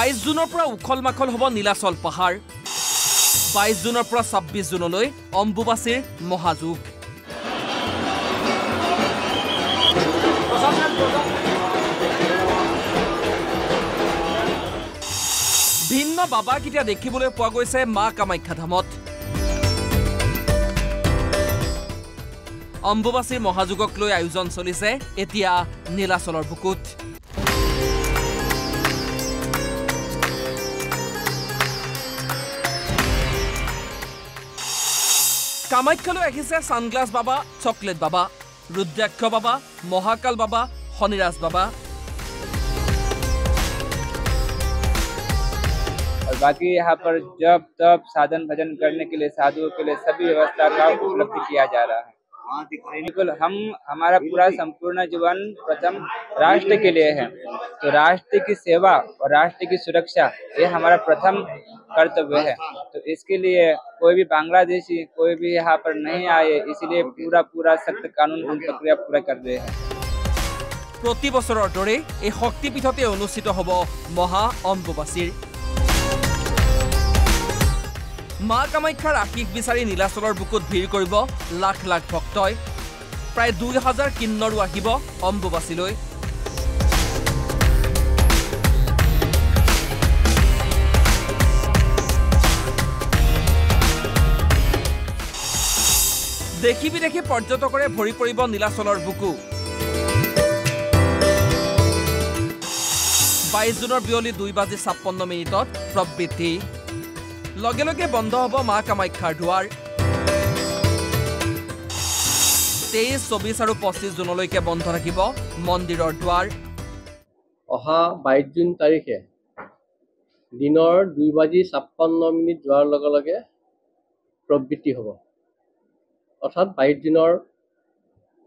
22 জুনৰ পৰা উখল মাখল হ'ব নীলাচল পাহাৰ 22 জুনৰ পৰা 26 জুনলৈ অম্বুবাচীৰ মহাযুগ ভিন্ন বাবা কিটা দেখিবলৈ পোৱা গৈছে মা কামাখ্যা ধামত অম্বুবাচীৰ মহাযুগক লৈ আয়োজন চলিছে এতিয়া নীলাচলৰ বুকুত কামাখ্যালৈ আহিছে সানগ্লাস বাবা চকলেট বাবা रुद्राक्ष बाबा महाकाल बाबा शनिराज बाबा और बाकी यहाँ पर जब तब साधन भजन करने के लिए साधुओं के लिए सभी व्यवस्था का उपलब्ध किया जा रहा है बिल्कुल हमारा पूरा संपूर्ण जीवन प्रथम राष्ट्र के लिए है तो राष्ट्र की सेवा और राष्ट्र की सुरक्षा ये हमारा प्रथम कर्तव्य है तो इसके लिए कोई भी बांग्लादेशी कोई भी यहाँ पर नहीं आए इसलिए पूरा सख्त कानून हम प्रक्रिया पूरा कर रहे हैं प्रति बছৰৰ দৰে এই শক্তিপীঠতে অনুষ্ঠিত হ'ব মহা অম্বুবাচীৰ মা কামাখ্যাৰ আশীষ বিচাৰি নীলাচলৰ বুকুত ভিৰ কৰিব লাখ লাখ ভক্তই প্ৰায় 2000 কিন্নৰো আহিব অম্বুবাচীলৈ দেখি বিদেশী পৰ্যটকৰে ভৰি পৰিব নীলাচলৰ বুকু 22 জুনৰ বিয়লি 2:56 প্ৰবৃত্তি লগে লগে বন্ধ হ'ব মা কামাখ্যাৰ দুৱাৰ 23, 24 আৰু 25 জুনলৈকে বন্ধ থাকিব মন্দিৰৰ দুৱাৰ অহা 22 জুন তাৰিখে দিনৰ 2:56 যোৱাৰ লগে লগে প্ৰবৃত্তি হ'ব অৰ্থাৎ 22 দিনৰ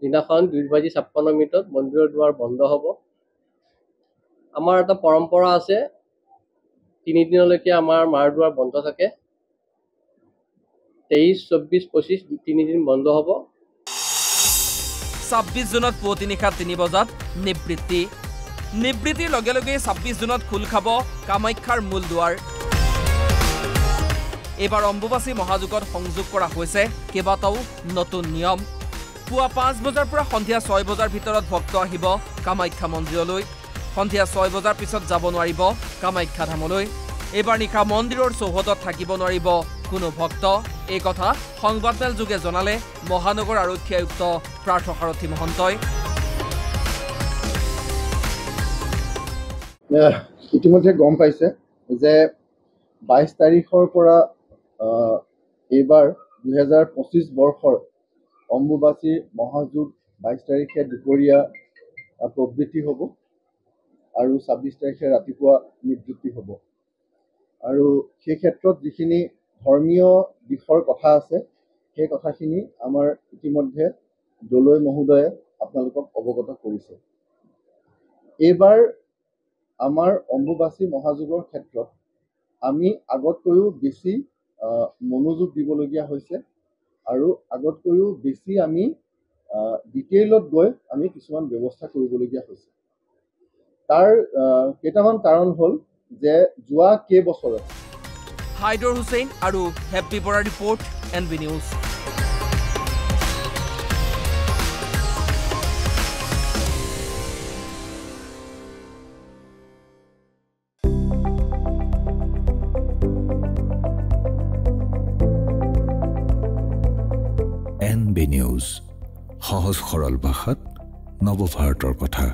দিনাখন 2:56 মন্দিৰৰ দুৱাৰ বন্ধ হ'ব আমাৰ এটা পৰম্পৰা আছে 3 দিনলৈকে আমাৰ মাৰ দুৱাৰ বন্ধ থাকে 23, 24, 25 3 দিন বন্ধ হ'ব 26 জুনত পুৱতি নিশা 3 বজাত নিবৃত্তিৰ লগে লগে 26 জুনত খোল খাব কামাখ্যাৰ মূল দুৱাৰ এবাৰ অম্বুবাচী মহাযুগত সংযোগ কৰা হৈছে কেইবাটাও নতুন নিয়ম পুৱা 5 বজাৰ পৰা সন্ধিয়া 6 বজাৰ ভিতৰত ভক্ত আহিব কামাখ্যা মন্দিৰলৈ সন্ধিয়া 6 বজাৰ পিছত যাব নোৱাৰিব কামাখ্যা ধামলৈ এবাৰ নিশা মন্দিৰৰ চৌহদত থাকিব নোৱাৰিব কোনো ভক্ত এই কথা সংবাদমেল যোগে জনালে মহানগৰ আৰক্ষী আয়ুক্ত প্ৰাৰ্থসাৰথী মহন্তই ইতিমধ্যে গম পাইছে যে 22 তাৰিখৰ পৰা এইবাৰ 2025 বৰ্ষৰ অম্বুবাচী মহাযুগ 22 তাৰিখে দুপৰীয়া প্ৰবৃত্তি হ'ব আৰু 26 তাৰিখে ৰাতিপুৱা নিবৃত্তি হ'ব আৰু সেই ক্ষেত্ৰত যিখিনি ধৰ্মীয় দিশৰ কথা আছে সেই কথাখিনি আমাৰ ইতিমধ্যে দলৈ মহোদয়ে আপোনালোকক অৱগত কৰিছে এইবাৰ আমাৰ অম্বুবাচী মহাযুগৰ ক্ষেত্ৰত আমি আগতকৈও বেছি মনোযোগ দিবলগীয়া হৈছে আৰু আগতকৈও বেছি আমি ডিটেইলত গৈ আমি কিছুমান ব্যৱস্থা কৰিবলগীয়া হৈছে তাৰ কেইটামান কাৰণ হ'ল যে যোৱা কেইবছৰত হাইদৰ হুছেইন আৰু happy Bora report NB news NB news সহজ সৰল ভাষাত নৱভাৰতৰ কথা